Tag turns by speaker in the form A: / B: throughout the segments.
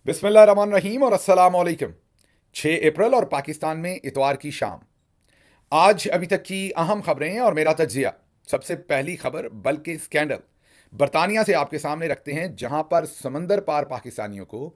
A: बिस्मिल्लाहिर्रहमानिर्रहीम और अस्सलाम वालेकुम। 6 अप्रैल और पाकिस्तान में इतवार की शाम। आज अभी तक की अहम खबरें और मेरा तज्जिया। सबसे पहली खबर बल्कि के स्कैंडल बरतानिया से आपके सामने रखते हैं, जहां पर समंदर पार पाकिस्तानियों को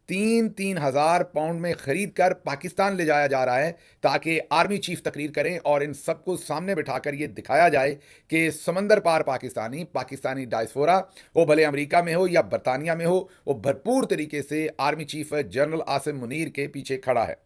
A: तीन तीन हजार पाउंड में खरीद कर पाकिस्तान ले जाया जा रहा है, ताकि आर्मी चीफ तकरीर करें और इन सबको सामने बिठाकर यह दिखाया जाए कि समंदर पार पाकिस्तानी पाकिस्तानी डायस्पोरा, वो भले अमेरिका में हो या बरतानिया में हो, वो भरपूर तरीके से army chief general Asim Munir के पीछे खड़ा है।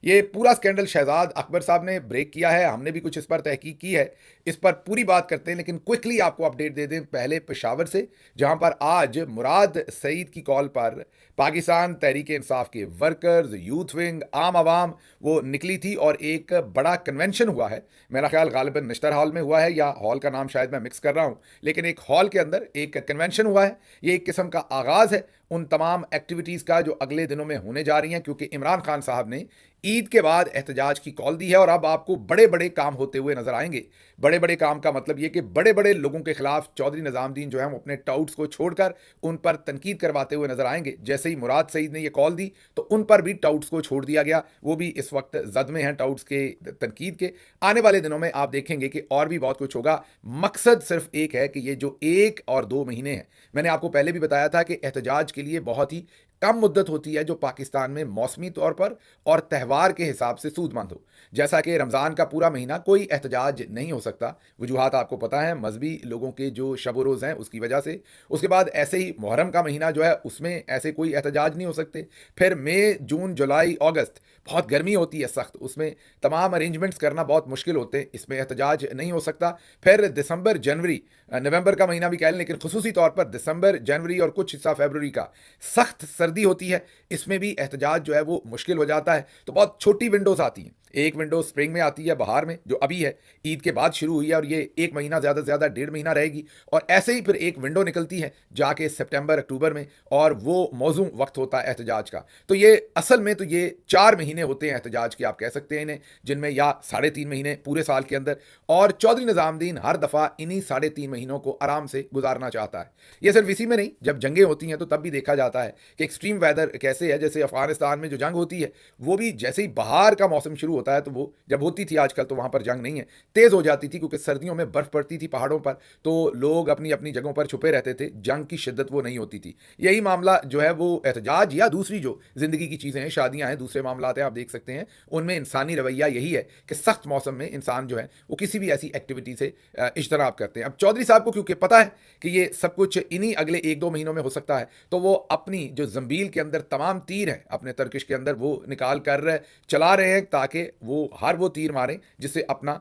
A: ये पूरा स्कैंडल शहजाद अकबर साहब ने ब्रेक किया है, हमने भी कुछ इस पर तहकीक की है, इस पर पूरी बात करते हैं। लेकिन क्विकली आपको अपडेट दे दें पहले पेशावर से, जहां पर आज मुराद सईद की कॉल पर पाकिस्तान तहरीक इंसाफ के वर्कर्स, यूथ विंग, आम आवाम वो निकली थी और एक बड़ा कन्वेंशन हुआ है। मेरा ख्याल गालिबन नश्तर हॉल में हुआ है, या हॉल का नाम शायद मैं मिक्स कर रहा हूं, लेकिन एक हॉल के अंदर एक कन्वेंशन हुआ है। ये एक किस्म का आगाज है उन तमाम एक्टिविटीज़ का जो अगले दिनों में होने जा रही हैं, क्योंकि इमरान खान साहब ने ईद के बाद एहतजाज की कॉल दी है और अब आपको बड़े बड़े काम होते हुए नजर आएंगे। बड़े बड़े काम का मतलब ये कि बड़े बड़े लोगों के खिलाफ चौधरी निजामुद्दीन जो है वो अपने टाउट्स को छोड़कर उन पर तनकीद करवाते हुए नजर आएंगे। जैसे ही मुराद सईद ने ये कॉल दी तो उन पर भी टाउट्स को छोड़ दिया गया, वो भी इस वक्त जद में हैं टाउट्स के तनकीद के। आने वाले दिनों में आप देखेंगे कि और भी बहुत कुछ होगा। मकसद सिर्फ एक है कि ये जो 1 और 2 महीने हैं, मैंने आपको पहले भी बताया था कि एहतजाज के लिए बहुत ही कम मुद्दत होती है, जो पाकिस्तान में मौसमी तौर पर और त्यौहार के हिसाब से सूदमंद हो। जैसा कि रमज़ान का पूरा महीना कोई एहतजाज नहीं हो सकता, वजूहात आपको पता है, मजहबी लोगों के जो शब रोज़ हैं उसकी वजह से। उसके बाद ऐसे ही मुहर्रम का महीना जो है उसमें ऐसे कोई एहतजाज नहीं हो सकते। फिर मई, जून, जुलाई, अगस्त बहुत गर्मी होती है सख्त, उसमें तमाम अरेंजमेंट्स करना बहुत मुश्किल होते हैं, इसमें एहतजाज नहीं हो सकता। फिर दिसंबर, जनवरी, नवंबर का महीना भी कह लें, लेकिन खसूसी तौर पर दिसंबर, जनवरी और कुछ हिस्सा फरवरी का सख्त सर्दी होती है, इसमें भी एहतजाज जो है वो मुश्किल हो जाता है। तो बहुत छोटी विंडोज आती हैं। एक विंडो स्प्रिंग में आती है, बहार में, जो अभी है, ईद के बाद शुरू हुई है, और ये 1 महीना ज़्यादा से ज़्यादा 1.5 महीना रहेगी। और ऐसे ही फिर एक विंडो निकलती है जाके सितंबर, अक्टूबर में, और वो मौजूद वक्त होता है एहतजाज का। तो ये असल में तो ये 4 महीने होते हैं एहतजाज के, आप कह सकते हैं इन्हें, जिनमें या 3.5 महीने पूरे साल के अंदर। और चौधरी निजामुद्दीन हर दफ़ा इन्हीं 3.5 महीनों को आराम से गुजारना चाहता है। ये सिर्फ इसी में नहीं, जब जंगें होती हैं तो तब भी देखा जाता है कि एक्सट्रीम वेदर कैसे है। जैसे अफगानिस्तान में जो जंग होती है, वो भी जैसे ही बाहर का मौसम शुरू होता है, तो वो जब होती थी, आजकल तो वहाँ पर जंग नहीं है, तेज़ हो जाती थी, क्योंकि सर्दियों में बर्फ़ पड़ती थी पहाड़ों पर, तो लोग अपनी अपनी जगहों पर छुपे रहते थे, जंग की शिद्दत वो नहीं होती थी। यही मामला जो है वो एहतजाज या दूसरी जो ज़िंदगी की चीज़ें हैं, शादियाँ हैं, दूसरे मामला हैं, आप देख सकते हैं, उनमें इंसानी रवैया यही है कि सख्त मौसम में इंसान जो है वो किसी भी ऐसी एक्टिविटी से इज्तनाब करते हैं। अब चौधरी साहब को क्योंकि पता है कि ये सब कुछ इन्हीं अगले 1-2 महीनों में हो सकता है, तो वो अपनी जो जंबील के अंदर तमाम तीर हैं अपने तर्किश के अंदर, वो निकाल कर चला रहे हैं, ताकि वो तीर मारें जिससे अपना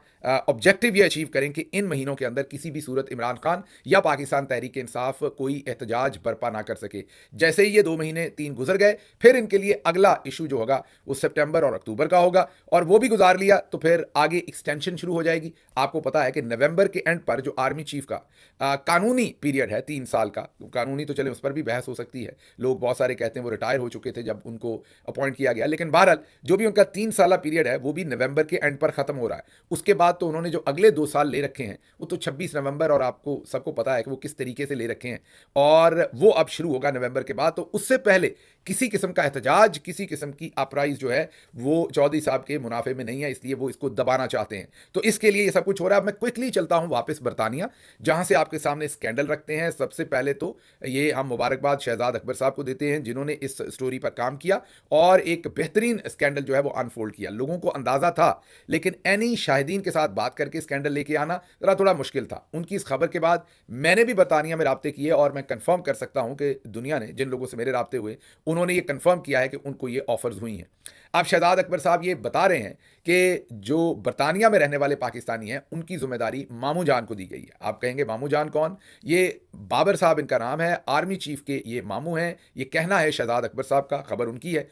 A: ऑब्जेक्टिव ये अचीव करें कि इन महीनों के अंदर किसी भी सूरत इमरान खान या पाकिस्तान तहरीक इंसाफ कोई एहतजाज बर्पा ना कर सके। जैसे ही ये 2 महीने 3 गुजर गए, फिर इनके लिए अगला इशू जो होगा वो सितंबर और अक्टूबर का होगा, और वो भी गुजार लिया तो फिर आगे एक्सटेंशन शुरू हो जाएगी। आपको पता है कि नवंबर के एंड पर जो आर्मी चीफ का कानूनी पीरियड है 3 साल का, कानूनी तो चले उस पर भी बहस हो सकती है, लोग बहुत सारे कहते हैं वो रिटायर हो चुके थे जब उनको अपॉइंट किया गया, लेकिन बहरहाल जो भी उनका 3 साल पीरियड है वो भी नवंबर के एंड पर खत्म हो रहा है। उसके बाद तो उन्होंने जो अगले 2 साल ले रखे हैं वो तो 26 नवंबर, और आपको सबको पता है कि वो किस तरीके से ले रखे हैं, और वो अब शुरू होगा नवंबर के बाद। तो उससे पहले किसी किस्म का एहतजाज, किसी किस्म की अपराइज जो है वो चौधरी साहब के मुनाफे में नहीं है, इसलिए वो इसको दबाना चाहते हैं। तो इसके लिए ये सब कुछ हो रहा है। अब मैं क्विकली चलता हूं वापस बरतानिया, जहां से आपके सामने स्कैंडल रखते हैं। सबसे पहले तो ये हम मुबारकबाद शहजाद अकबर साहब को देते हैं, जिन्होंने इस स्टोरी पर काम किया और एक बेहतरीन स्कैंडल जो है वो अनफोल्ड किया। लोगों को अंदाजा था, लेकिन एनी शाहिदीन के साथ बात करके स्कैंडल लेके आना जरा थोड़ा मुश्किल था। उनकी इस खबर के बाद मैंने भी बरतानिया में राब्ते किए, और मैं कंफर्म कर सकता हूं कि दुनिया ने, जिन लोगों से मेरे राब्ते हुए, उन्होंने ये कंफर्म किया है कि उनको ये ऑफर्स हुई हैं। अब शहजाद अकबर साहब ये बता रहे हैं कि जो बरतानिया में रहने वाले पाकिस्तानी हैं उनकी जिम्मेदारी मामू जान को दी गई है। आप कहेंगे मामू जान कौन? ये बाबर साहब इनका नाम है, आर्मी चीफ के ये मामू हैं। ये कहना है शहजाद अकबर साहब का, खबर उनकी है।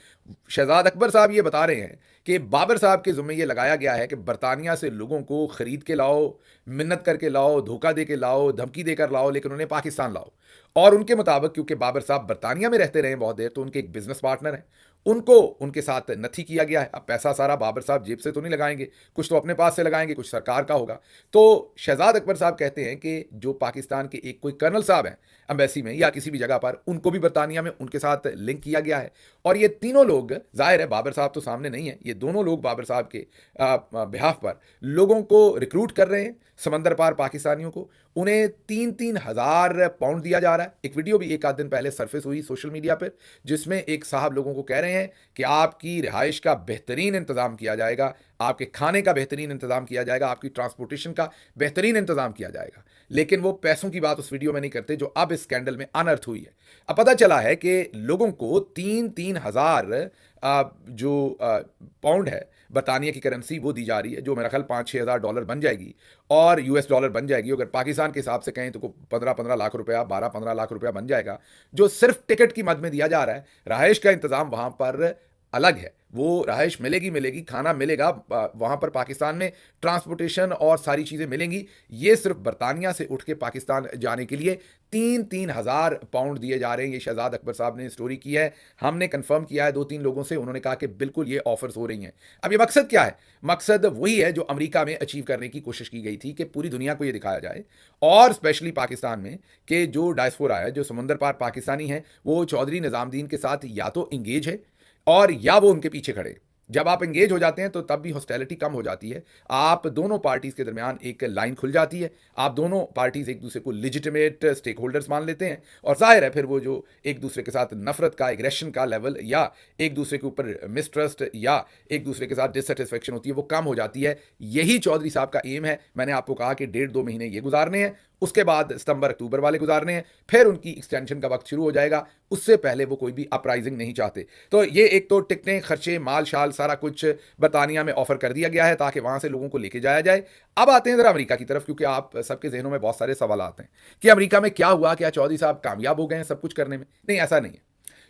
A: शहजाद अकबर साहब ये बता रहे हैं कि बाबर साहब के ज़ुम्मे ये लगाया गया है कि बरतानिया से लोगों को ख़रीद के लाओ, मिन्नत करके लाओ, धोखा दे के लाओ, धमकी देकर लाओ, लेकिन उन्हें पाकिस्तान लाओ। और उनके मुताबिक क्योंकि बाबर साहब बरतानिया में रहते रहे बहुत देर, तो उनके एक बिजनेस पार्टनर हैं, उनको उनके साथ नथी किया गया है। अब पैसा सारा बाबर साहब जेब से तो नहीं लगाएंगे, कुछ तो अपने पास से लगाएंगे, कुछ सरकार का होगा। तो शहजाद अकबर साहब कहते हैं कि जो पाकिस्तान के एक कोई कर्नल साहब हैं एम्बेसी में या किसी भी जगह पर, उनको भी बरतानिया में उनके साथ लिंक किया गया है। और ये तीनों लोग, जाहिर है बाबर साहब तो सामने नहीं है, ये दोनों लोग बाबर साहब के बिहाफ पर लोगों को रिक्रूट कर रहे हैं, समंदर पार पाकिस्तानियों को। उन्हें 3-3 हज़ार पाउंड दिया जा रहा है। एक वीडियो भी एक आध दिन पहले सरफेस हुई सोशल मीडिया पर, जिसमें एक साहब लोगों को कह रहे हैं कि आपकी रिहाइश का बेहतरीन इंतज़ाम किया जाएगा, आपके खाने का बेहतरीन इंतज़ाम किया जाएगा, आपकी ट्रांसपोर्टेशन का बेहतरीन इंतज़ाम किया जाएगा। लेकिन वो पैसों की बात उस वीडियो में नहीं करते जो अब इस स्कैंडल में अनर्थ हुई है। अब पता चला है कि लोगों को 3-3 हज़ार जो पाउंड है बरतानिया की करेंसी, वो दी जा रही है, जो मेरा ख्याल $5-6 हज़ार बन जाएगी और US डॉलर बन जाएगी। अगर पाकिस्तान के हिसाब से कहें तो 15-15 लाख रुपया, 12-15 लाख रुपया बन जाएगा, जो सिर्फ टिकट की मद में दिया जा रहा है। रहाइश का इंतज़ाम वहाँ पर अलग है, वो रहाइश मिलेगी मिलेगी, खाना मिलेगा वहाँ पर पाकिस्तान में, ट्रांसपोर्टेशन और सारी चीज़ें मिलेंगी। ये सिर्फ बरतानिया से उठ के पाकिस्तान जाने के लिए 3-3 हज़ार पाउंड दिए जा रहे हैं। ये शहजाद अकबर साहब ने स्टोरी की है, हमने कंफर्म किया है 2-3 लोगों से, उन्होंने कहा कि बिल्कुल ये ऑफर्स हो रही हैं। अब ये मकसद क्या है? मकसद वही है जो अमेरिका में अचीव करने की कोशिश की गई थी कि पूरी दुनिया को ये दिखाया जाए, और स्पेशली पाकिस्तान में, कि जो डायस्पोरा है, जो समुंदर पार पाकिस्तानी है, वो चौधरी निज़ामुद्दीन के साथ या तो इंगेज है और या वो उनके पीछे खड़े। जब आप एंगेज हो जाते हैं तो तब भी हॉस्टिलिटी कम हो जाती है, आप दोनों पार्टीज के दरमियान एक लाइन खुल जाती है, आप दोनों पार्टीज एक दूसरे को लिजिटिमेट स्टेक होल्डर्स मान लेते हैं, और जाहिर है फिर वो जो एक दूसरे के साथ नफरत का, एग्रेशन का लेवल, या एक दूसरे के ऊपर मिसट्रस्ट या एक दूसरे के साथ डिससेटिस्फेक्शन होती है, वो कम हो जाती है। यही चौधरी साहब का एम है। मैंने आपको कहा कि 1.5-2 महीने ये गुजारने हैं, उसके बाद सितंबर अक्टूबर वाले गुजारने हैं, फिर उनकी एक्सटेंशन का वक्त शुरू हो जाएगा। उससे पहले वो कोई भी अपराइजिंग नहीं चाहते। तो ये एक तो टिकटें, खर्चे, माल शाल सारा कुछ बरतानिया में ऑफर कर दिया गया है ताकि वहां से लोगों को लेके जाया जाए। अब आते हैं जरा अमेरिका की तरफ, क्योंकि आप सबके जहनों में बहुत सारे सवाल आते हैं कि अमेरिका में क्या हुआ, क्या चौधरी साहब कामयाब हो गए हैं सब कुछ करने में? नहीं, ऐसा नहीं है।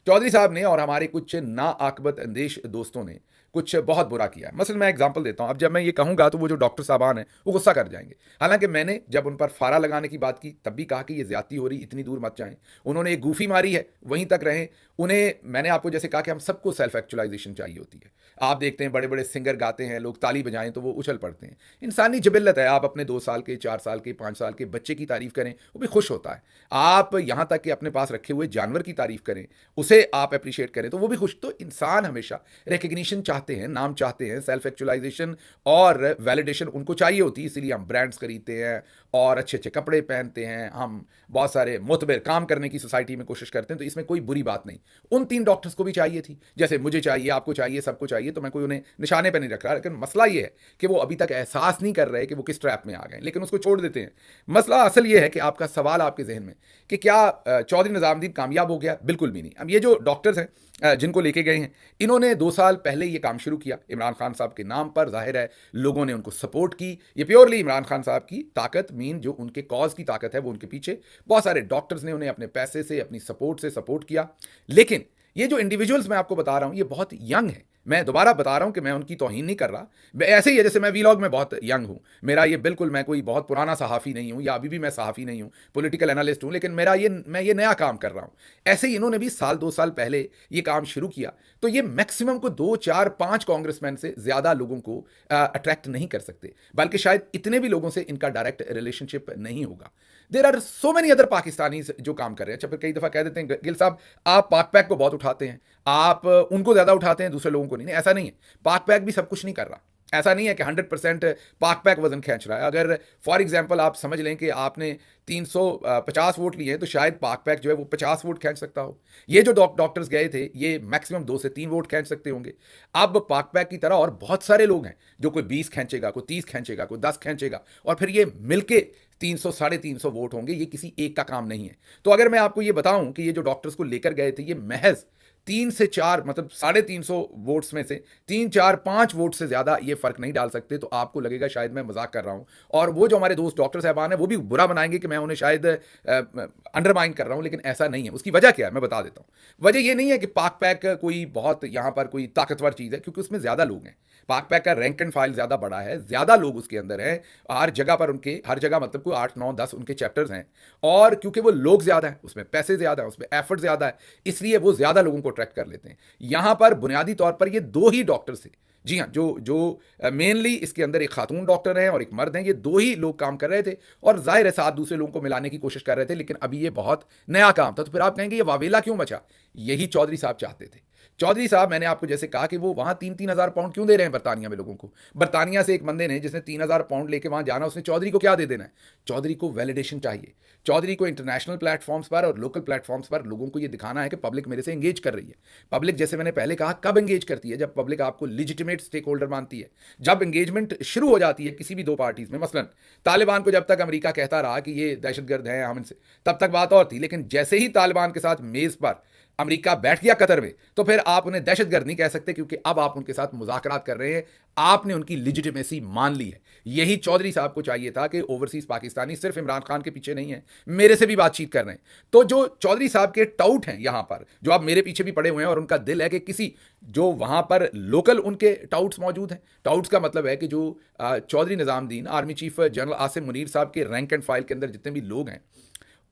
A: चौधरी साहब ने और हमारे कुछ नाआकबत अंदेश दोस्तों ने कुछ बहुत बुरा किया है। मसलन मैं एग्जांपल देता हूं, अब जब मैं ये कहूंगा तो वो जो डॉक्टर साहबान हैं वो गुस्सा कर जाएंगे। हालांकि मैंने जब उन पर फारा लगाने की बात की तब भी कहा कि ये ज्यादती हो रही, इतनी दूर मत जाएं। उन्होंने एक गूफी मारी है, वहीं तक रहें। उन्हें मैंने आपको जैसे कहा कि हम सबको सेल्फ एक्चुअलाइजेशन चाहिए होती है। आप देखते हैं बड़े बड़े सिंगर गाते हैं, लोग ताली बजाएं तो वो उछल पड़ते हैं। इंसानी जबिल्लत है। आप अपने 2 साल के, 4 साल के, 5 साल के बच्चे की तारीफ करें, वो भी खुश होता है। आप यहां तक कि अपने पास रखे हुए जानवर की तारीफ करें, उसे आप अप्रिशिएट करें तो वो भी खुश। तो इंसान हमेशा रिकग्निशन चाहते हैं, नाम चाहते हैं, सेल्फ एक्चुअलाइजेशन और वैलिडेशन उनको चाहिए होती है। इसीलिए हम ब्रांड्स खरीदते हैं और अच्छे अच्छे कपड़े पहनते हैं, हम बहुत सारे मुतबर काम करने की सोसाइटी में कोशिश करते हैं। तो इसमें कोई बुरी बात नहीं। उन 3 डॉक्टर्स को भी चाहिए थी, जैसे मुझे चाहिए, आपको चाहिए, सबको चाहिए। तो मैं कोई उन्हें निशाने पर नहीं रख रहा, लेकिन मसला ये है कि वो अभी तक एहसास नहीं कर रहे कि वो किस ट्रैप में आ गए, लेकिन उसको छोड़ देते हैं। मसला असल ये है कि आपका सवाल आपके जहन में कि क्या चौधरी निजामुद्दीन कामयाब हो गया? बिल्कुल भी नहीं। अब ये जो डॉक्टर्स हैं जिनको लेके गए हैं, इन्होंने 2 साल पहले ये काम शुरू किया इमरान खान साहब के नाम पर। जाहिर है लोगों ने उनको सपोर्ट की। ये प्योरली इमरान खान साहब की ताकत, मीन जो उनके कॉज की ताकत है, वो उनके पीछे बहुत सारे डॉक्टर्स ने उन्हें अपने पैसे से, अपनी सपोर्ट से सपोर्ट किया। लेकिन ये जो इंडिविजुअल्स मैं आपको बता रहा हूं, ये बहुत यंग है। मैं दोबारा बता रहा हूं कि मैं उनकी तौहीन नहीं कर रहा। ऐसे ही है जैसे मैं वीलॉग में बहुत यंग हूं। मेरा ये बिल्कुल, मैं कोई बहुत पुराना सहाफ़ी नहीं हूं, या अभी भी मैं सहाफ़ी नहीं हूं, पॉलिटिकल एनालिस्ट हूं, लेकिन मैं ये नया काम कर रहा हूं। ऐसे ही इन्होंने भी साल 2 साल पहले ये काम शुरू किया। तो ये मैक्सिमम को 2, 4, 5 कांग्रेसमैन से ज़्यादा लोगों को अट्रैक्ट नहीं कर सकते, बल्कि शायद इतने भी लोगों से इनका डायरेक्ट रिलेशनशिप नहीं होगा। There are so many other Pakistani जो काम कर रहे हैं। अच्छा, फिर कई दफ़ा कह देते हैं गिल साहब आप पाक पैक को बहुत उठाते हैं, आप उनको ज़्यादा उठाते हैं, दूसरे लोगों को नहीं। ऐसा नहीं है। पाक पैक भी सब कुछ नहीं कर रहा। ऐसा नहीं है कि 100% पाक पैक वजन खींच रहा है। अगर फॉर एग्जांपल आप समझ लें कि आपने 350 वोट लिए हैं, तो शायद पाक पैक जो है वो 50 वोट खींच सकता हो। ये जो डॉक्टर्स गए थे, ये मैक्सिमम 2 से 3 वोट खींच सकते होंगे। अब पाक पैक की तरह और बहुत सारे लोग हैं जो कोई 20 खींचेगा, कोई 30 खींचेगा, कोई 10 खींचेगा, और फिर ये मिलके 300, 350 वोट होंगे। ये किसी एक का काम नहीं है। तो अगर मैं आपको ये बताऊं कि ये जो डॉक्टर्स को लेकर गए थे, ये महज 3 से 4, मतलब 350 वोट्स में से 3, 4, 5 वोट से ज़्यादा ये फ़र्क नहीं डाल सकते, तो आपको लगेगा शायद मैं मजाक कर रहा हूँ। और वो जो हमारे दोस्त डॉक्टर साहबान हैं, वो भी बुरा बनाएंगे कि मैं उन्हें शायद अंडरमाइन कर रहा हूँ, लेकिन ऐसा नहीं है। उसकी वजह क्या है मैं बता देता हूँ। वजह ये नहीं है कि पाक पैक कोई बहुत यहाँ पर कोई ताकतवर चीज़ है, क्योंकि उसमें ज़्यादा लोग हैं। पाक पैक का रैंक एंड फाइल ज़्यादा बड़ा है, ज़्यादा लोग उसके अंदर हैं, हर जगह पर उनके, हर जगह मतलब कोई 8, 9, 10 उनके चैप्टर्स हैं। और क्योंकि वो लोग ज़्यादा हैं, उसमें पैसे ज़्यादा हैं, उसमें एफर्ट ज़्यादा है, इसलिए वो ज़्यादा लोगों को अट्रैक्ट कर लेते हैं। यहां पर बुनियादी तौर पर ये दो ही डॉक्टर्स थे, जी हाँ, जो जो मेनली इसके अंदर एक खातून डॉक्टर हैं और एक मर्द हैं, ये दो ही लोग काम कर रहे थे और जाहिर है साथ दूसरे लोगों को मिलाने की कोशिश कर रहे थे, लेकिन अभी ये बहुत नया काम था। तो फिर आप कहेंगे ये वावेला क्यों मचा? यही चौधरी साहब चाहते थे। चौधरी साहब, मैंने आपको जैसे कहा कि वो वहां 3-3 हज़ार पाउंड क्यों दे रहे हैं बरतानिया में लोगों को? बरतानिया से एक बंदे ने जिसने 3 हज़ार पाउंड लेके वहां जाना, उसने चौधरी को क्या दे देना है? चौधरी को वैलिडेशन चाहिए। चौधरी को इंटरनेशनल प्लेटफॉर्म्स पर और लोकल प्लेटफॉर्म्स पर लोगों को यह दिखाना है कि पब्लिक मेरे से एंगेज कर रही है। पब्लिक, जैसे मैंने पहले कहा, कब एंगेज करती है? जब पब्लिक आपको लिजिटिमेट स्टेक होल्डर मानती है। जब एंगेजमेंट शुरू हो जाती है किसी भी दो पार्टीज में, मसलन तालिबान को जब तक अमेरिका कहता रहा कि ये दहशतगर्द हैं हम इनसे, तब तक बात और थी, लेकिन जैसे ही तालिबान के साथ मेज पर अमेरिका बैठ गया कतर में, तो फिर आप उन्हें दहशतगर्द नहीं कह सकते, क्योंकि अब आप उनके साथ मुज़ाकरात कर रहे हैं, आपने उनकी लिजिटिमेसी मान ली है। यही चौधरी साहब को चाहिए था कि ओवरसीज पाकिस्तानी सिर्फ इमरान खान के पीछे नहीं है, मेरे से भी बातचीत कर रहे हैं। तो जो चौधरी साहब के टाउट हैं यहां पर, जो आप मेरे पीछे भी पड़े हुए हैं, और उनका दिल है कि किसी जो वहां पर लोकल उनके टाउट्स मौजूद हैं। टाउट्स का मतलब है कि जो Chaudhry Nizamuddin, army chief general Asim Munir साहब के रैंक एंड फाइल के अंदर जितने भी लोग हैं,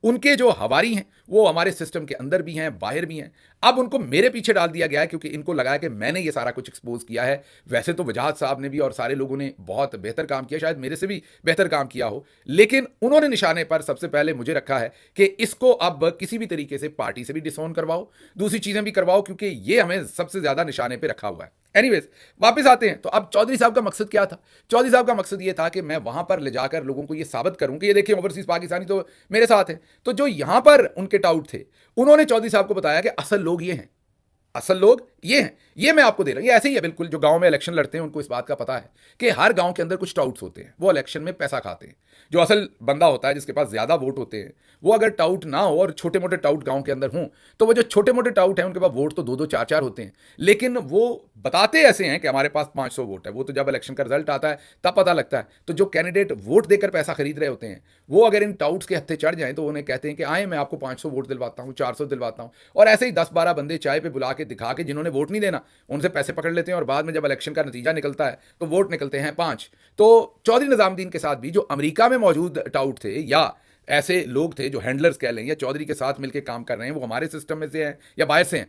A: उनके जो हवारी हैं वो हमारे सिस्टम के अंदर भी हैं, बाहर भी हैं। अब उनको मेरे पीछे डाल दिया गया है क्योंकि इनको लगा है कि मैंने ये सारा कुछ एक्सपोज किया है। वैसे तो वजाहत साहब ने भी और सारे लोगों ने बहुत बेहतर काम किया, शायद मेरे से भी बेहतर काम किया हो, लेकिन उन्होंने निशाने पर सबसे पहले मुझे रखा है कि इसको अब किसी भी तरीके से पार्टी से भी डिसोन करवाओ, दूसरी चीज़ें भी करवाओ, क्योंकि ये हमें सबसे ज़्यादा निशाने पर रखा हुआ है। एनीवेज, वापस आते हैं। तो अब चौधरी साहब का मकसद क्या था? चौधरी साहब का मकसद ये था कि मैं वहां पर ले जाकर लोगों को ये साबित करूं कि ये देखिए ओवरसीज पाकिस्तानी तो मेरे साथ हैं। तो जो यहां पर उनके टाउट थे, उन्होंने चौधरी साहब को बताया कि असल लोग ये हैं, असल लोग ये हैं, ये मैं आपको दे रहा हूं। ये ऐसे ही है बिल्कुल, जो गांव में इलेक्शन लड़ते हैं उनको इस बात का पता है कि हर गांव के अंदर कुछ टाउट्स होते हैं, वो इलेक्शन में पैसा खाते हैं। जो असल बंदा होता है जिसके पास ज्यादा वोट होते हैं, वो अगर टाउट ना हो और छोटे मोटे टाउट गांव के अंदर हों, तो वो जो छोटे मोटे टाउट हैं उनके पास वोट तो 2-2 4-4 होते हैं, लेकिन वो बताते ऐसे हैं कि हमारे पास 500 वोट है। वो तो जब इलेक्शन का रिजल्ट आता है तब पता लगता है। तो जो कैंडिडेट वोट देकर पैसा खरीद रहे होते हैं, वो अगर इन टाउट्स के हत्थे चढ़ जाएं तो उन्हें कहते हैं कि आए, मैं आपको 500 वोट दिलवाता हूं, 400 दिलवाता हूं, और ऐसे ही 10-12 बंदे चाय पे बुला के दिखा के जिन्होंने वोट नहीं देना उनसे पैसे पकड़ लेते हैं, और बाद में जब इलेक्शन का नतीजा निकलता है तो वोट निकलते हैं 5। तो चौधरी निजामुद्दीन के साथ भी जो अमेरिका में मौजूद टाउट थे, या ऐसे लोग थे जो हैंडलर्स कह लें, या चौधरी के साथ मिलकर काम कर रहे हैं, वो हमारे सिस्टम में से हैं या बाहर से हैं,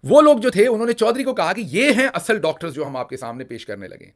A: वो लोग जो थे उन्होंने चौधरी को कहा कि ये हैं असल डॉक्टर्स जो हम आपके सामने पेश करने लगे।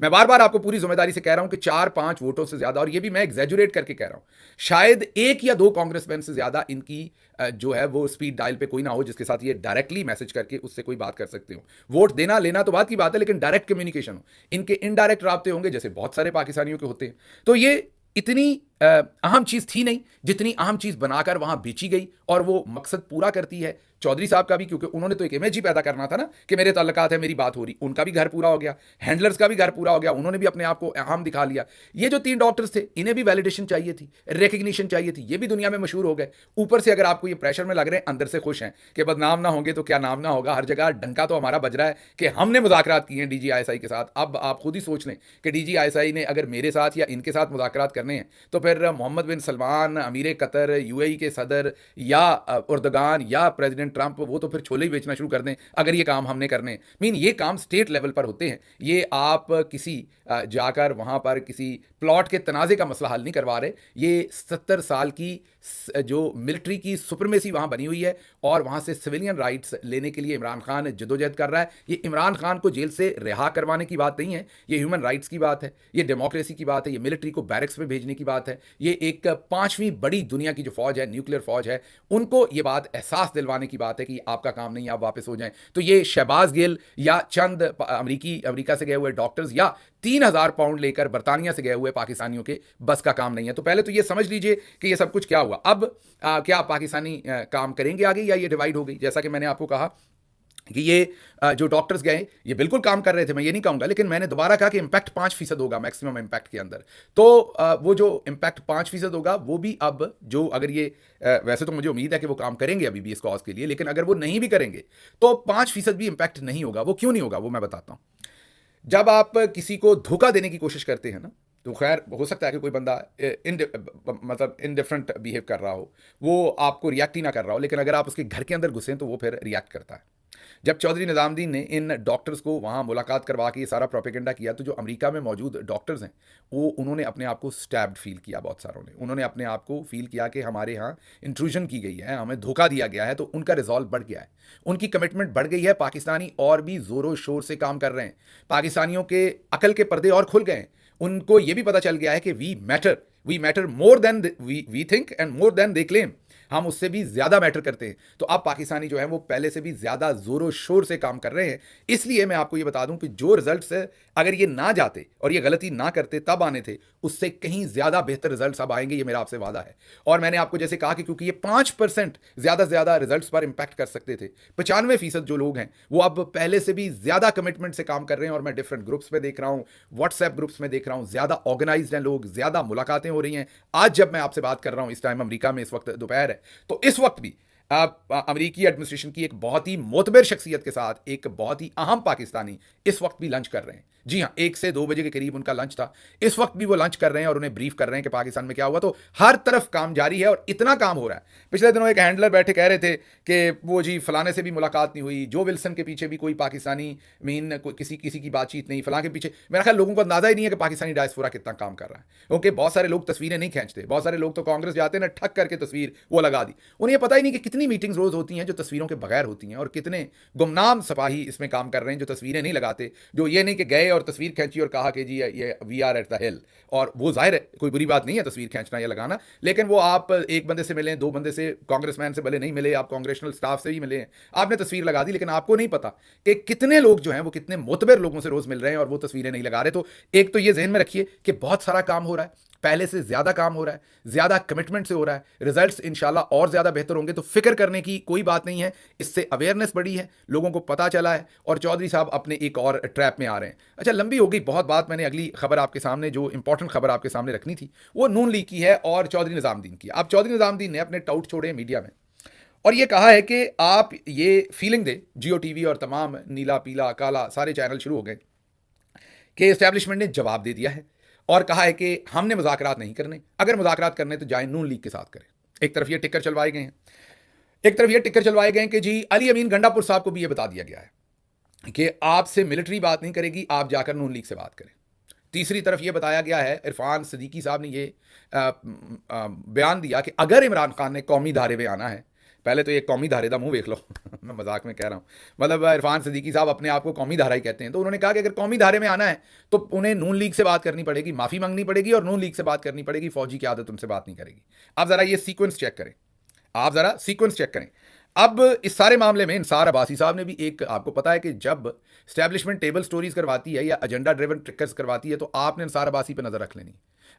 A: मैं बार बार आपको पूरी जिम्मेदारी से कह रहा हूं कि 4-5 वोटों से ज्यादा, और ये भी मैं एग्जैजुरेट करके कह रहा हूं, शायद 1 या 2 कांग्रेसमैन से ज्यादा इनकी जो है वो स्पीड डायल पे कोई ना हो जिसके साथ ये डायरेक्टली मैसेज करके उससे कोई बात कर सकते हो। वोट देना लेना तो बात की बात है, लेकिन डायरेक्ट कम्युनिकेशन हो। इनके इनडायरेक्ट राब्ते होंगे जैसे बहुत सारे पाकिस्तानियों के होते हैं। तो ये इतनी अहम चीज थी नहीं जितनी अहम चीज बनाकर वहां बेची गई, और वो मकसद पूरा करती है चौधरी साहब का भी, क्योंकि उन्होंने तो एक इमेज ही पैदा करना था ना कि मेरे ताल्लुकात है, मेरी बात हो रही। उनका भी घर पूरा हो गया, हैंडलर्स का भी घर पूरा हो गया, उन्होंने भी अपने आप को अहम दिखा लिया। ये जो 3 डॉक्टर्स थे इन्हें भी वैलिडेशन चाहिए थी, रिकग्निशन चाहिए थी, ये भी दुनिया में मशहूर हो गए। ऊपर से अगर आपको ये प्रेशर में लग रहे हैं, अंदर से खुश हैं कि बदनाम ना होंगे तो क्या नाम ना होगा। हर जगह डंका तो हमारा बज रहा है कि हमने मुज़ाकरात किए हैं DGISI के साथ। अब आप खुद ही सोच लें कि DGISI ने अगर मेरे साथ या इनके साथ मुज़ाकरात करने हैं तो फिर मोहम्मद बिन सलमान, अमीर कतर, UAE के सदर, या उर्दगान, या प्रेसिडेंट ट्रंप, वो तो फिर छोले ही बेचना शुरू कर दें अगर ये काम हमने करने। मीन ये काम स्टेट लेवल पर होते हैं। ये आप किसी जाकर वहाँ पर किसी प्लॉट के तनाज़े का मसला हल नहीं करवा रहे। ये 70 साल की जो मिलिट्री की सुपरमेसी वहाँ बनी हुई है, और वहाँ से सिविलियन राइट्स लेने के लिए इमरान खान जदोजहद कर रहा है। ये इमरान खान को जेल से रिहा करवाने की बात नहीं है, ये ह्यूमन राइट्स की बात है, ये डेमोक्रेसी की बात है, ये मिलिट्री को बैरक्स में भेजने की बात है। ये एक 5वीं बड़ी दुनिया की जो फौज है, न्यूक्लियर फौज है, उनको ये बात एहसास दिलवाने की बात है कि आपका काम नहीं, आप वापस हो जाएं। तो ये शहबाज गिल या चंद अमेरिका से गए हुए डॉक्टर्स या 3,000 पाउंड लेकर बरतानिया से गए हुए पाकिस्तानियों के बस का काम नहीं है। तो पहले तो ये समझ लीजिए कि ये सब कुछ क्या हुआ। अब क्या पाकिस्तानी काम करेंगे आगे, या ये डिवाइड हो गई? जैसा कि मैंने आपको कहा कि ये जो डॉक्टर्स गए ये बिल्कुल काम कर रहे थे, मैं ये नहीं कहूँगा, लेकिन मैंने दोबारा कहा कि इम्पैक्ट 5% होगा मैक्सिमम इम्पैक्ट के अंदर। तो वो जो इम्पैक्ट 5% होगा वो भी अब जो अगर ये वैसे तो मुझे उम्मीद है कि वो काम करेंगे अभी भी इस कॉज के लिए, लेकिन अगर वो नहीं भी करेंगे तो 5% भी इम्पैक्ट नहीं होगा। वो क्यों नहीं होगा वो मैं बताता हूँ। जब आप किसी को धोखा देने की कोशिश करते हैं ना, तो खैर हो सकता है कि कोई बंदा मतलब इनडिफरेंट बिहेव कर रहा हो, वो आपको रिएक्ट ही ना कर रहा हो, लेकिन अगर आप उसके घर के अंदर घुसें तो वो फिर रिएक्ट करता है। जब चौधरी निज़ामुद्दीन ने इन डॉक्टर्स को वहाँ मुलाकात करवा के ये सारा प्रोपेगेंडा किया, तो जो अमेरिका में मौजूद डॉक्टर्स हैं वो उन्होंने अपने आप को स्टैब्ड फील किया। बहुत सारों ने उन्होंने अपने आप को फील किया कि हमारे यहाँ इंट्रूजन की गई है, हमें धोखा दिया गया है। तो उनका रिजॉल्व बढ़ गया है, उनकी कमिटमेंट बढ़ गई है। पाकिस्तानी और भी ज़ोरों शोर से काम कर रहे हैं, पाकिस्तानियों के अकल के पर्दे और खुल गए हैं। उनको ये भी पता चल गया है कि we matter more than we think and more than they claim. हम उससे भी ज़्यादा मैटर करते हैं। तो अब पाकिस्तानी जो है वो पहले से भी ज़्यादा ज़ोरों शोर से काम कर रहे हैं। इसलिए मैं आपको ये बता दूं कि जो रिजल्ट्स अगर ये ना जाते और ये गलती ना करते तब आने थे, उससे कहीं ज़्यादा बेहतर रिजल्ट्स अब आएंगे, ये मेरा आपसे वादा है। और मैंने आपको जैसे कहा कि क्योंकि ये 5% ज़्यादा से ज़्यादा रिजल्ट्स पर इंपैक्ट कर सकते थे, 95% जो लोग हैं वो अब पहले से भी ज़्यादा कमिटमेंट से काम कर रहे हैं। और मैं डिफरेंट ग्रुप्स में देख रहा हूँ, व्हाट्सएप ग्रुप्स में देख रहा हूँ, ज़्यादा ऑर्गेनाइज्ड हैं लोग, ज़्यादा मुलाकातें हो रही हैं। आज जब मैं आपसे बात कर रहा हूँ, इस टाइम अमेरिका में इस वक्त दोपहर है, तो इस वक्त भी अमेरिकी एडमिनिस्ट्रेशन की एक बहुत ही मोतबर शख्सियत के साथ एक बहुत ही अहम पाकिस्तानी इस वक्त भी लंच कर रहे हैं। जी हाँ, 1 से 2 बजे के करीब उनका लंच था। इस वक्त भी वो लंच कर रहे हैं और उन्हें ब्रीफ कर रहे हैं कि पाकिस्तान में क्या हुआ। तो हर तरफ काम जारी है और इतना काम हो रहा है। पिछले दिनों एक हैंडलर बैठे कह रहे थे कि वो जी फलाने से भी मुलाकात नहीं हुई, जो विल्सन के पीछे भी कोई पाकिस्तानी किसी की बातचीत नहीं, फलां के पीछे। मेरा ख्याल लोगों को अंदाजा ही नहीं है कि पाकिस्तानी डायस्पोरा कितना काम कर रहा है, क्योंकि बहुत सारे लोग तस्वीरें नहीं खींचते। बहुत सारे लोग तो कांग्रेस जाते हैं ना, ठक करके तस्वीर वो लगा दी। उन्हें पता ही नहीं कि कितनी मीटिंग्स रोज होती हैं जो तस्वीरों के बगैर होती हैं, और कितने गुमनाम सिपाही इसमें काम कर रहे हैं जो तस्वीरें नहीं लगाते, जो ये नहीं कि गए और तस्वीर खींची और कहा कि जी ये we are at the hill. और वो जाहिर है कोई बुरी बात नहीं है तस्वीर खींचना या लगाना, लेकिन वो आप एक बंदे से मिले, 2 बंदे से, कांग्रेसमैन से भले नहीं मिले, आप कांग्रेशनल स्टाफ से ही मिले, आपने तस्वीर लगा दी, लेकिन आपको नहीं पता कि कितने लोग जो हैं वो कितने मोतबर लोगों से रोज मिल रहे हैं और वो तस्वीरें नहीं लगा रहे। तो एक तो ये जहन में रखिए कि बहुत सारा काम हो रहा है, पहले से ज़्यादा काम हो रहा है, ज़्यादा कमिटमेंट से हो रहा है। रिजल्ट्स इंशाल्लाह और ज़्यादा बेहतर होंगे, तो फिक्र करने की कोई बात नहीं है। इससे अवेयरनेस बढ़ी है, लोगों को पता चला है, और चौधरी साहब अपने एक और ट्रैप में आ रहे हैं। अच्छा, लंबी हो गई बहुत बात। मैंने अगली खबर आपके सामने, जो इंपॉर्टेंट खबर आपके सामने रखनी थी, वो नून लीग की है और चौधरी निज़ामुद्दीन की। अब चौधरी निज़ामुद्दीन ने अपने टाउट छोड़े मीडिया में और ये कहा है कि आप ये फीलिंग दे, जियो टीवी और तमाम नीला पीला काला सारे चैनल शुरू हो गए कि इस्टेब्लिशमेंट ने जवाब दे दिया है और कहा है कि हमने मुज़ाकरात नहीं करने, अगर मुज़ाकरात करने तो जाए नून लीग के साथ करें। एक तरफ ये टिक्कर चलवाए गए हैं, एक तरफ ये टिक्कर चलवाए गए हैं कि जी अली अमीन गंडापुर साहब को भी ये बता दिया गया है कि आपसे मिलिट्री बात नहीं करेगी, आप जाकर नून लीग से बात करें। तीसरी तरफ ये बताया गया है, इरफान सिद्दीकी साहब ने ये बयान दिया कि अगर इमरान खान ने कौमी धारे पे आना है, पहले तो ये कौमी धारे का मुंह देख लो मैं मजाक में कह रहा हूँ, मतलब इरफान सिद्दीकी साहब अपने आप को कौमी धारा ही कहते हैं। तो उन्होंने कहा कि अगर कौमी धारे में आना है तो उन्हें नून लीग से बात करनी पड़ेगी, माफ़ी मांगनी पड़ेगी और नून लीग से बात करनी पड़ेगी, फौजी की आदत उनसे बात नहीं करेगी। आप ज़रा ये सीक्वेंस चेक करें, आप ज़रा सीक्वेंस चेक करें। अब इस सारे मामले में इंसार अब्बासी साहब ने भी एक, आपको पता है कि जब स्टैब्लिशमेंट टेबल स्टोरीज करवाती है या एजेंडा ड्रिवन ट्रिकर्स करवाती है, तो आपने इंसार अब्बासी पे नज़र रख लेनी।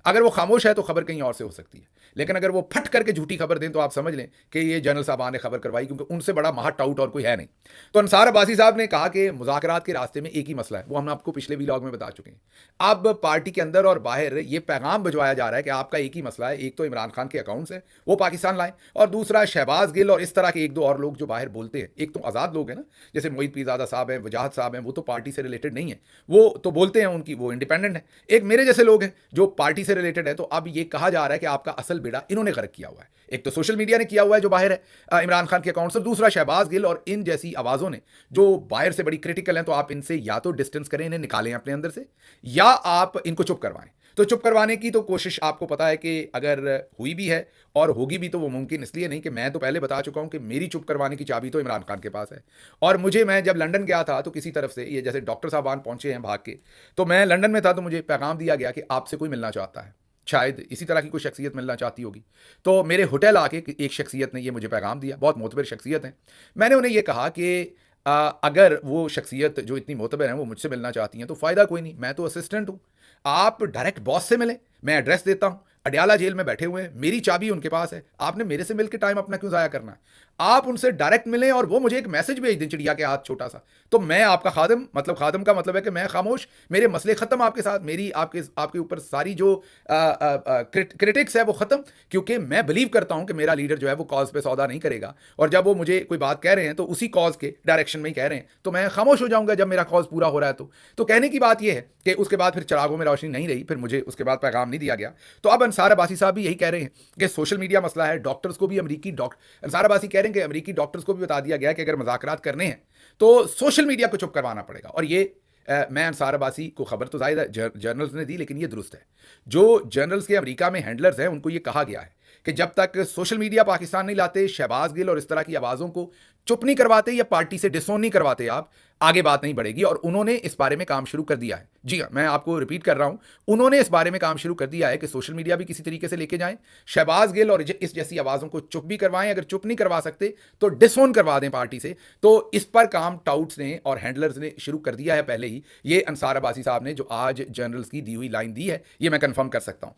A: अगर वो खामोश है तो खबर कहीं और से हो सकती है, लेकिन अगर वो फट करके झूठी खबर दें तो आप समझ लें कि ये जनरल साहब ने खबर करवाई, क्योंकि उनसे बड़ा महाट आउट और कोई है नहीं। तो इंसार अब्बासी साहब ने कहा कि मुज़ाकरात के रास्ते में एक ही मसला है, वो हम आपको पिछले व्लॉग में बता चुके हैं। अब पार्टी के अंदर और बाहर ये पैगाम भिजवाया जा रहा है कि आपका एक ही मसला है, एक तो इमरान खान के अकाउंट्स है वो पाकिस्तान लाएं, और दूसरा शहबाज गिल और इस तरह के 1-2 और लोग जो बाहर बोलते हैं। एक तो आज़ाद लोग हैं ना, जैसे मोईद पीरज़ादा साहब हैं, वजाहत साहब हैं, वो तो पार्टी से रिलेटेड नहीं है, वो तो बोलते हैं उनकी वो इंडिपेंडेंट है। एक मेरे जैसे लोग हैं जो पार्टी से रिलेटेड है। तो अब ये कहा जा रहा है कि आपका असल बेड़ा इन्होंने गर्क किया हुआ है। एक तो सोशल मीडिया ने किया हुआ है जो बाहर है इमरान खान के अकाउंट से, दूसरा शहबाज गिल और इन जैसी आवाज़ों ने जो बाहर से बड़ी क्रिटिकल हैं। तो आप इनसे या तो डिस्टेंस करें, इन्हें निकालें अपने अंदर से, या आप इनको चुप करवाएं। तो चुप करवाने की तो कोशिश आपको पता है कि अगर हुई भी है और होगी भी, तो वो मुमकिन इसलिए नहीं कि मैं तो पहले बता चुका हूं कि मेरी चुप करवाने की चाबी तो इमरान खान के पास है। और मुझे, मैं जब लंदन गया था तो किसी तरफ से, ये जैसे डॉक्टर साहबान पहुंचे हैं भाग के, तो मैं लंदन में था तो मुझे पैगाम दिया गया कि आपसे कोई मिलना चाहता है, शायद इसी तरह की कोई शख्सियत मिलना चाहती होगी। तो मेरे होटल आके एक शख्सियत ने ये मुझे पैगाम दिया, बहुत मोतबर शख्सियत है। मैंने उन्हें ये कहा कि अगर वो शख्सियत जो इतनी मोतबर हैं वो मुझसे मिलना चाहती हैं तो फ़ायदा कोई नहीं, मैं तो असिस्टेंट हूँ, आप डायरेक्ट बॉस से मिलें, मैं एड्रेस देता हूँ, अडयाला जेल में बैठे हुए हैं, मेरी चाबी उनके पास है, आपने मेरे से मिलकर टाइम अपना क्यों ज़ाया करना है? आप उनसे डायरेक्ट मिलें और वो मुझे एक मैसेज भेज दें चिड़िया के हाथ छोटा सा, तो मैं आपका खादिम, मतलब खादिम का मतलब है कि मैं खामोश, मेरे मसले ख़त्म आपके साथ, मेरी आपके ऊपर सारी जो क्रिटिक्स है वो ख़त्म, क्योंकि मैं बिलीव करता हूँ कि मेरा लीडर जो है वो कॉज पे सौदा नहीं करेगा, और जब वो मुझे कोई बात कह रहे हैं तो उसी कॉज के डायरेक्शन में ही कह रहे हैं, तो मैं खामोश हो जाऊँगा जब मेरा कॉज पूरा हो रहा है। तो कहने की बात यह है कि उसके बाद फिर चिरागों में रोशनी नहीं रही, फिर मुझे उसके बाद पैगाम नहीं दिया गया। तो अब अंसार अब्बासी साहब भी यही कह रहे हैं कि सोशल मीडिया मसला है, डॉक्टर्स को भी अमरीकी डॉक्टर, अंसार अब्बासी कह रहे रहे हैं कि अमेरिकी डॉक्टर्स को भी बता दिया गया कि अगर मुज़ाकरात करने हैं तो सोशल मीडिया को चुप करवाना पड़ेगा। और ये मैं अंसार अब्बासी को खबर तो ज़ाहिर है जर्नल्स ने दी, लेकिन ये दुरुस्त है। जो जर्नल्स के अमेरिका में हैंडलर्स हैं उनको ये कहा गया है कि जब तक सोशल मीडिया पाकिस्तान नहीं लाते, शहबाज गिल और इस तरह की आवाज़ों को चुप नहीं करवाते या पार्टी से डिसोन नहीं करवाते, आप आगे बात नहीं बढ़ेगी। और उन्होंने इस बारे में काम शुरू कर दिया है। जी हाँ, मैं आपको रिपीट कर रहा हूं, उन्होंने इस बारे में काम शुरू कर दिया है कि सोशल मीडिया भी किसी तरीके से लेके जाएं, शहबाज गिल और इस जैसी आवाज़ों को चुप भी करवाएं, अगर चुप नहीं करवा सकते तो डिसोन करवा दें पार्टी से। तो इस पर काम टाउट्स ने और हैंडलर्स ने शुरू कर दिया है पहले ही। ये अंसार अब्बासी साहब ने जो आज जर्नल्स की दी हुई लाइन दी है, ये मैं कंफर्म कर सकता हूं।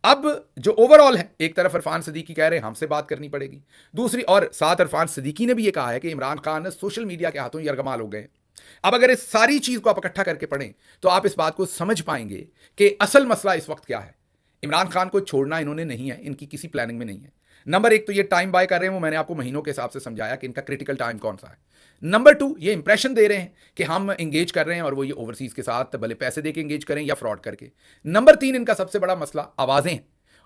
A: अब जो ओवरऑल है, एक तरफ इरफान सदीकी कह रहे हैं हमसे बात करनी पड़ेगी, दूसरी और साथ इरफान सदीकी ने भी ये कहा है कि इमरान खान सोशल मीडिया के हाथों यरगमाल हो गए। अब अगर इस सारी चीज को आप इकट्ठा करके पढ़ें तो आप इस बात को समझ पाएंगे कि असल मसला इस वक्त क्या है। इमरान खान को छोड़ना इन्होंने नहीं है, इनकी किसी प्लानिंग में नहीं है। नंबर एक तो ये टाइम बाय कर रहे हैं, वो मैंने आपको महीनों के हिसाब से समझाया कि इनका क्रिटिकल टाइम कौन सा है। नंबर टू, ये इंप्रेशन दे रहे हैं कि हम एंगेज कर रहे हैं, और वो ये ओवरसीज के साथ भले पैसे दे के एंगेज करें या फ्रॉड करके। नंबर तीन, इनका सबसे बड़ा मसला आवाजें हैं,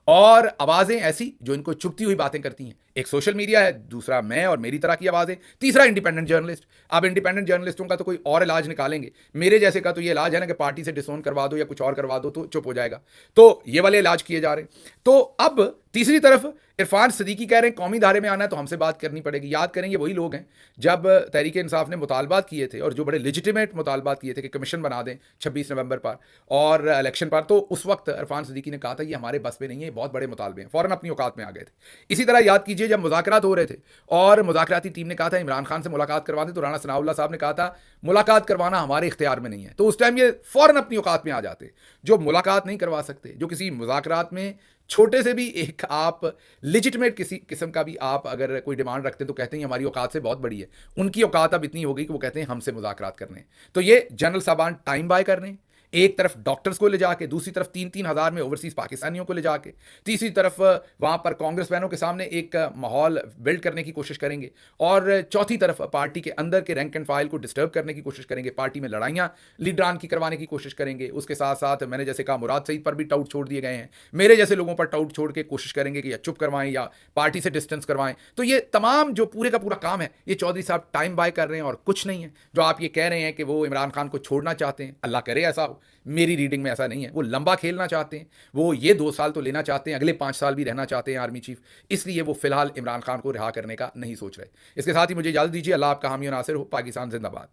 A: और आवाजें ऐसी जो इनको चुभती हुई बातें करती हैं। एक सोशल मीडिया है, दूसरा मैं और मेरी तरह की आवाजें, तीसरा इंडिपेंडेंट जर्नलिस्ट। अब इंडिपेंडेंट जर्नलिस्टों का तो कोई और इलाज निकालेंगे, मेरे जैसे का तो ये इलाज है ना कि पार्टी से डिसोन करवा दो या कुछ और करवा दो तो चुप हो जाएगा। तो ये वाले इलाज किए जा रहे हैं। तो अब तीसरी तरफ इरफान सदीकी कह रहे हैं कौमी धारे में आना है तो हमसे बात करनी पड़ेगी। याद करेंगे वही लोग हैं जब तहरीक इंसाफ ने मुतालबात किए थे, और जो बड़े लेजिटिमेट मुतालबात किए थे कि कमीशन बना दें 26 नवंबर पर और इलेक्शन पर, तो उस वक्त इरफान सदीकी ने कहा था ये हमारे बस में नहीं है, बहुत बड़े मुतालबे हैं, फौरन अपनी औकात में आ गए थे। इसी तरह याद कीजिए जब मुज़ाकरात हो रहे थे और मुज़ाकराती टीम ने कहा था इमरान खान से मुलाकात करवा दें, तो राणा सनाउल्लाह साहब ने कहा था मुलाकात करवाना हमारे इख्तियार में नहीं है। तो उस टाइम ये फौरन अपनी औकात में आ जाते। जो मुलाकात नहीं करवा सकते, जो किसी मुज़ाकरात में छोटे से भी एक आप लेजिटिमेट किसी किस्म का भी आप अगर कोई डिमांड रखते हैं तो कहते हैं हमारी औकात से बहुत बड़ी है, उनकी औकात अब इतनी हो गई कि वो कहते हैं हमसे मुज़ाकरात करने। तो ये जनरल साहबान टाइम बाय कर रहे हैं, एक तरफ डॉक्टर्स को ले जाके, दूसरी तरफ 3-3 हज़ार में ओवरसीज पाकिस्तानियों को ले जाके, तीसरी तरफ वहाँ पर कांग्रेस मैनों के सामने एक माहौल बिल्ड करने की कोशिश करेंगे, और चौथी तरफ पार्टी के अंदर के रैंक एंड फाइल को डिस्टर्ब करने की कोशिश करेंगे, पार्टी में लड़ाइयाँ लीडरान की करवाने की कोशिश करेंगे। उसके साथ साथ मैंने जैसे कहा मुराद सईद पर भी टाउट छोड़ दिए गए हैं, मेरे जैसे लोगों पर टाउट छोड़ के कोशिश करेंगे कि या चुप करवाएं या पार्टी से डिस्टेंस करवाएं। तो ये तमाम जो पूरे का पूरा काम है, ये चौधरी साहब टाइम बाय कर रहे हैं और कुछ नहीं है। जो आप ये कह रहे हैं कि वो इमरान खान को छोड़ना चाहते हैं, अल्लाह करे ऐसा हो, मेरी रीडिंग में ऐसा नहीं है। वो लंबा खेलना चाहते हैं, वो ये 2 साल तो लेना चाहते हैं, अगले 5 साल भी रहना चाहते हैं आर्मी चीफ, इसलिए वो फिलहाल इमरान खान को रिहा करने का नहीं सोच रहे। इसके साथ ही मुझे इजाजत दीजिए। अल्लाह आपका हामी और नासिर हो। पाकिस्तान जिंदाबाद।